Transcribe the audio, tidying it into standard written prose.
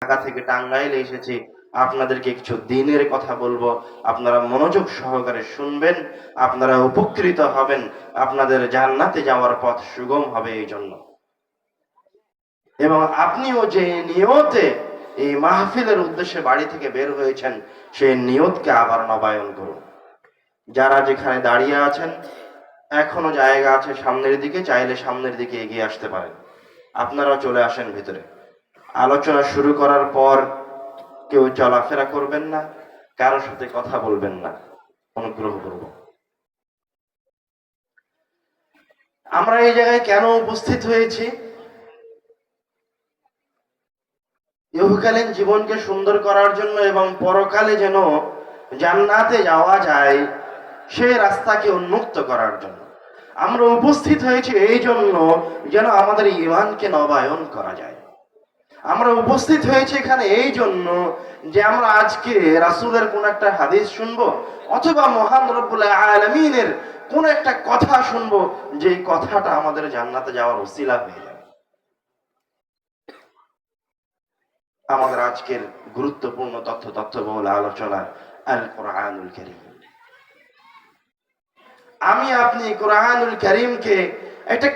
ঢাকা থেকে টাঙ্গাইলে এসেছি, আপনাদেরকে কিছু দ্বীনের কথা বলবো, আপনারা মনোযোগ সহকারে শুনবেন, আপনারা উপকৃত হবেন, আপনাদের জান্নাতে যাওয়ার পথ সুগম হবে এই জন্য। এবং আপনিও যে নিয়তে এই মাহফিলের উদ্দেশ্যে বাড়ি থেকে বের হয়েছেন, সেই নিয়তকে আবার নবায়ন করুন। যারা যেখানে দাঁড়িয়ে আছেন, এখনো জায়গা আছে সামনের দিকে, চাইলে সামনের দিকে এগিয়ে আসতে পারেন। আপনারাও চলে আসেন ভিতরে। আলোচনা শুরু করার পর কেউ চলাফেরা করবেন না, কারোর সাথে কথা বলবেন না, অনুগ্রহ করব। আমরা এই জায়গায় কেন উপস্থিত হয়েছি? ইহকালীন জীবনকে সুন্দর করার জন্য এবং পরকালে যেন জান্নাতে যাওয়া যায়, সেই রাস্তাকে উন্মুক্ত করার জন্য আমরা উপস্থিত হয়েছি। এই জন্য যেন আমাদের ঈমানকে নবায়ন করা যায়। আমরা উপস্থিত হয়েছি এখানে এই জন্য যে আমরা আজকে রাসূলের কোন একটা হাদিস শুনবো, অথবা মহান রব্বুল আলামিনের কোন একটা কথা শুনবো, যে কথাটা আমাদের জান্নাতে যাওয়ার ওসিলা হয়ে যাবে। আমাদের আজকের গুরুত্বপূর্ণ তথ্যবহুল আলোচনা আল কোরআনুল কারীম। আমি আপনি কোরআনুল কারীমকে একটা